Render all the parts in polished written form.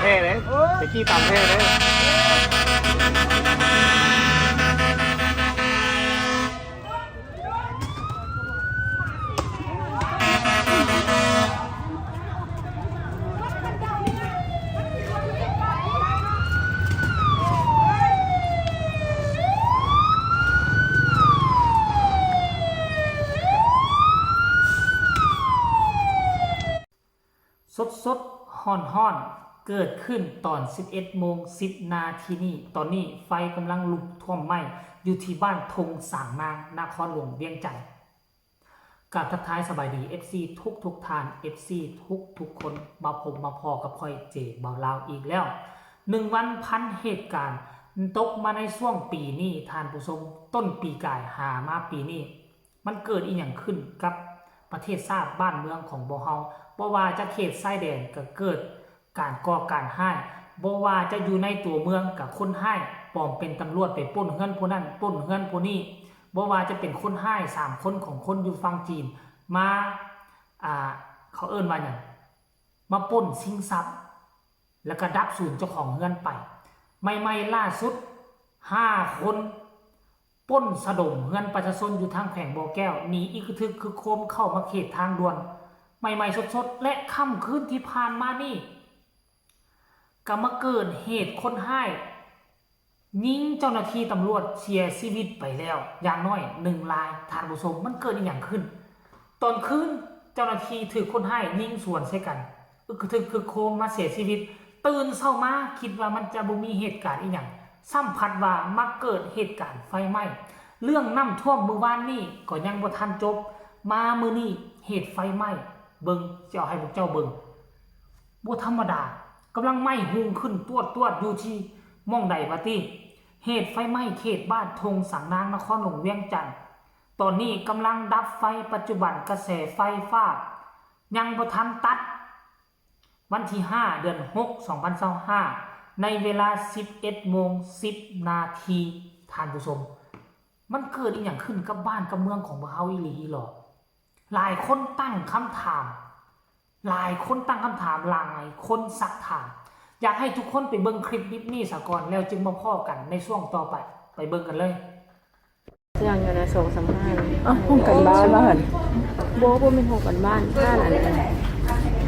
แท้เลยตะกี้ตามแท้เลยสดฮ้อนเกิดขึ้นตอน 11:10 นาทีนี้ตอนนี้ไฟกำลังลุกท่วมไหม้อยู่ที่บ้านธงสางนางนครหลวงเวียงจันทน์กราบทักทายสบายดี FC ทุกท่าน FC ทุกคนมาพบมาพอกับค่อยเจบ่าวลาวอีกแล้ว1 วันพันเหตุการณ์ตกมาในช่วงปีนี้ท่านผู้ชมต้นปีกายหามาปีนี้มันเกิดอีหยังขึ้นกับประเทศชาติบ้านเมืองของบ่เฮาบ่ว่าจะเขตชายแดนก็เกิดการก่อการร้ายบ่ว่าจะอยู่ในตัวเมืองกับคนร้ายปลอมเป็นตำรวจไปปล้นเฮือนผู้นั้นปล้นเฮือนผู้นี้บ่ว่าจะเป็นคนร้าย3คนของคนอยู่ฝั่งจีนมาเขาเอิ้นว่าหยังมาปล้นชิงทรัพย์แล้วก็ดับสูญเจ้าของเฮือนไปใหม่ๆล่าสุด5คนปล้นสะดมเฮือนประชาชนอยู่ทางแขวงบ่อแก้วหนีอีกทึกคือโคมเข้ามาเขตทางด่วนใหม่ๆสดๆและค่ำคืนที่ผ่านมานี่ก็มาเกิดเหตุคนร้ายยิงเจ้าหน้าที่ตำรวจเสียชีวิตไปแล้วอย่างน้อย1รายท่านผู้ชมมันเกิดอีหยังขึ้นตอนคืนเจ้าหน้าที่ถือคนร้ายยิงสวนใส่กันคือโคมมาเสียชีวิตตื่นเช้ามาคิดว่ามันจะบ่มีเหตุการณ์อีหยังสัมผัสว่ามาเกิดเหตุการณ์ไฟไหม้เรื่องน้ำท่วมมื้อวานนี้ก็ยังบ่ทันจบมามื้อนี้เหตุไฟไหม้เบิ่งจะเอาให้พวกเจ้าเบิ่งบ่ธรรมดากำลังไหม้หุงขึ้นตวดอยู่ที่ม่องใดวะติเหตุไฟไหม้เขตบ้านธงสังนางนครหลวงเวียงจันทน์ตอนนี้กำลังดับไฟปัจจุบันกระแสไฟฟ้ายังบ่ทันตัดวันที่5เดือน6 2025ในเวลา 11:10 นาทีท่านผู้ชมมันเกิดอีหยังขึ้นกับบ้านกับเมืองของเฮาอีหลีหรอหลายคนตั้งคำถามหลายคนซักถามอยากให้ทุกคนไปเบิ่งคลิปนี้ซะก่อนแล้วจึงมาพ้อกันในช่วงต่อไปเบิ่งกันเลยยังอยู่ใน2-3 ห้องกันบ้านว่าหั่นบ่เป็นห้องกันบ้านท่านอะไร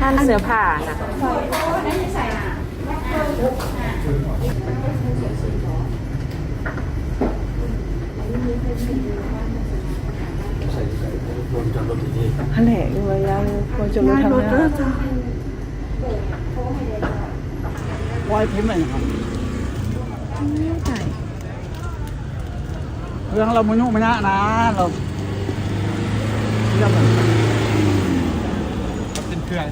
ท่านเสื้อผ้าน่ะหั่นแหละอยู่ว่ายังพอจะรู้ทางนั้นวายพิมพ์อะไรครับเรื่องเราไม่ยุ่งไม่นะเราเป็นเพื่อน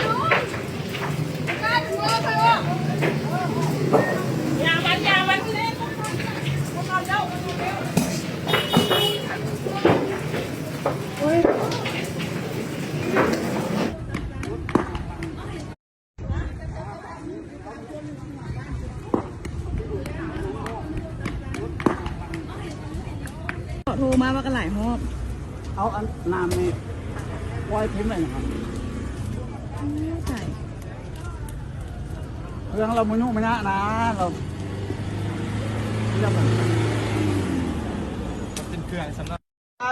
โทรมาว่ากันหลายรอบเอาอันน้ำนี่วายพิมพ์อะไรครับเรื่องเราไม่ยุ่งไม่นะเราเป็นเพื่อนสำหรับ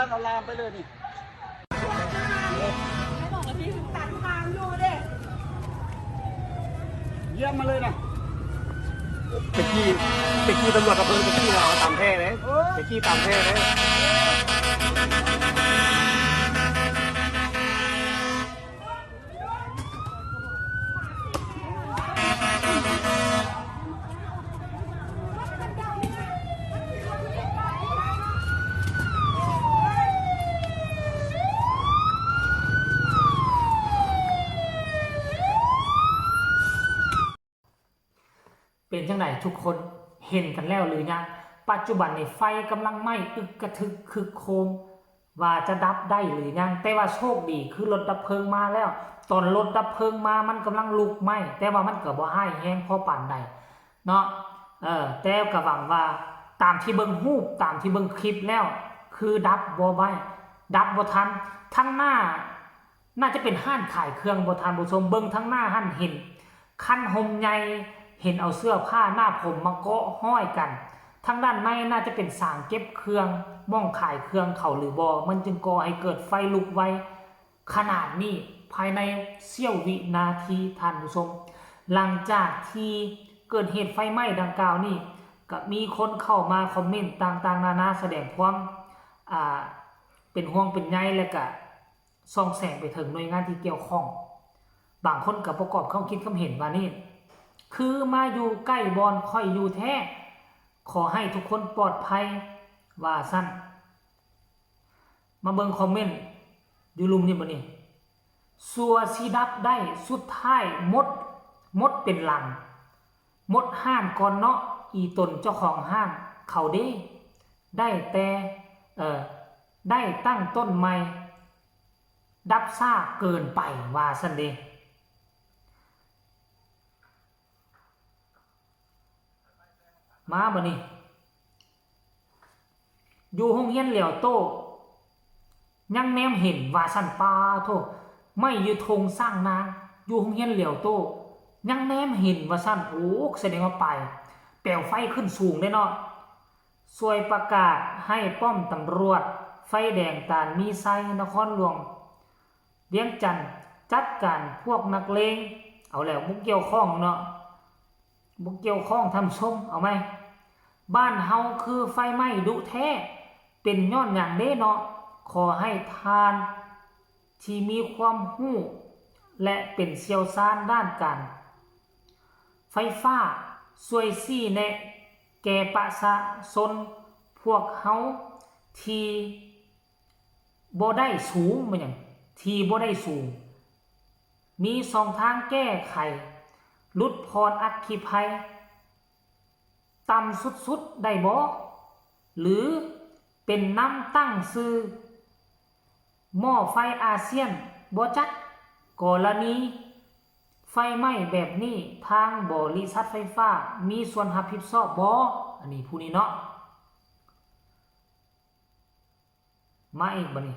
เราลามไปเลยนี่บอกว่าพี่ถึงตัดทางอยู่เด้เยี่ยมมาเลยนะตะกี้ตำรวจกับเพื่อนตะกี้เราตามแท้เลยตะกี้ตามแท้เลยเป็นจังไดทุกคนเห็นกันแล้วหรือยังปัจจุบันในไฟกำลังไหม้อึกกระทึกคึกโคมว่าจะดับได้หรือยังแต่ว่าโชคดีคือรถดับเพลิงมาแล้วตอนรถดับเพลิงมามันกำลังลุกไหม้แต่ว่ามันก็บ่ให้แห้งพอปานใดเนาะแต่ก็หวังว่าตามที่เบิ่งรูปตามที่เบิ่งคลิปแล้วคือดับบ่ไหวดับบ่ทันทั้งหน้าน่าจะเป็นห้านขายเครื่องบ่ทันผู้ชมเบิ่งทั้งหน้าหันเห็นคันห่มใหญ่ เห็นเอาเสื้อผ้าหน้าผมมาเกาะห้อยกันทางด้านในน่าจะเป็นสางเก็บเครื่องม่องขายเครื่องเขาหรือบอมันจึงก่อให้เกิดไฟลุกไวขนาดนี้ภายในเสี้ยววินาทีท่านผู้ชมหลังจากที่เกิดเหตุไฟไหม้ดังกล่าวนี่ก็มีคนเข้ามาคอมเมนต์ต่างๆนานาแสดงความเป็นห่วงเป็นใยและก็ส่องแสงไปถึงหน่วยงานที่เกี่ยวข้องบางคนก็ประกอบความคิดความเห็นว่านี่คือมาอยู่ใกล้บอนค่อยอยู่แท้ขอให้ทุกคนปลอดภัยว่าสั้นมาเบิ่งคอมเมนต์อยู่ลุมนี่บ่นี่สัวสีดับได้สุดท้ายมดเป็นหลังมดห้านก่อนเนาะอีตนเจ้าของห้านเขาได้แต่ได้ตั้งต้นใหม่ดับซ่าเกินไปว่าซั่นเด้มาบ่นี่อยู่โรงเรียนเหลียวโตยังแนมเห็นว่าสั่นปาโทไม่อยู่ทงสร้างนางอยู่โรงเรียนเหลียวโตยังแนมเห็นว่าสั่นโอ้แสดงว่าไปแปลวไฟขึ้นสูงได้เนาะสวยประกาศให้ป้อมตำรวจไฟแดงตาลมีไซนครหลวงเวียงจันทน์จัดการพวกนักเลงเอาแล้วบุกเกี่ยวข้องเนาะบุกเกี่ยวข้องทำส้มเอาไหมบ้านเฮาคือไฟไหม้ดุแท้เป็นย้อนอย่างเด้เนาะขอให้ทานที่มีความรู้และเป็นเชี่ยวชาญด้านการไฟฟ้าช่วยซี่แนะแก่ประชาชนพวกเฮาที่บ่ได้สูงมันหยังที่บ่ได้สูงมี2ทางแก้ไขลดพรอัคคีภัยต่ำสุดๆได้บ่หรือเป็นน้ำตั้งซื้อหม้อไฟอาเซียนบ่จัดกรณีไฟไหม้แบบนี้ทางบริษัทไฟฟ้ามีส่วนรับผิดชอบบ่อันนี้ผู้นี้เนาะมาอีกบ่นี่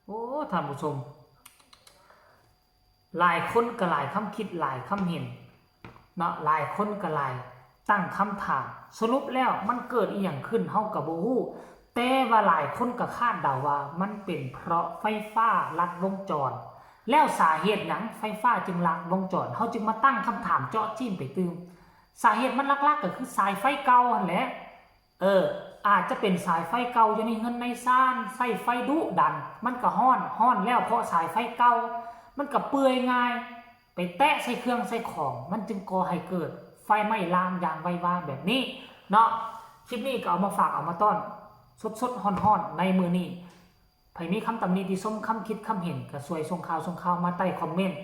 โอ้ท่านผู้ชมหลายคนก็หลายคำคิดหลายคำเห็นเนาะหลายคนก็หลายตั้งคำถามสรุปแล้วมันเกิดอีหยังขึ้นเฮาก็บ่ฮู้แต่ว่าหลายคนก็คาดเดาว่ามันเป็นเพราะไฟฟ้าลัดวงจรแล้วสาเหตุหยังไฟฟ้าจึงลัดวงจรเฮาจึงมาตั้งคำถามเจาะจิ้มไปตื่มสาเหตุมันหลักๆก็คือสายไฟเก่าหั่นแหละอาจจะเป็นสายไฟเก่าอยู่ในเฮือนในซ่านใช้ไฟดุดันมันก็ฮ้อนแล้วเพราะสายไฟเก่ามันก็เปื่อยง่ายไปแตะใส่เครื่องใส่ของมันจึงก่อให้เกิดไฟไหม้ลามอย่างไววาแบบนี้เนาะคลิปนี้ก็เอามาฝากเอามาต้อนสดๆฮ้อนๆในมือนี้ใครมีคำตำหนิที่ส้มคำคิดคำเห็นก็ช่วยส่งข่าวมาใต้คอมเมนต์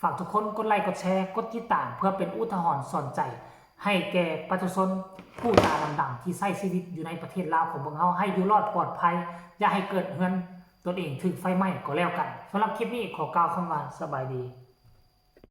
ฝากทุกคนกดไลค์กดแชร์กดติดตามเพื่อเป็นอุทาหรณ์สอนใจให้แก่ประชาชนผู้ตาดำๆที่ใช้ชีวิตอยู่ในประเทศลาวของพวกเราให้อยู่รอดปลอดภัยอย่าให้เกิดเฮือนตนเองถึงไฟไหม้ก็แล้วกันสำหรับคลิปนี้ขอกล่าวคำว่าสบายดี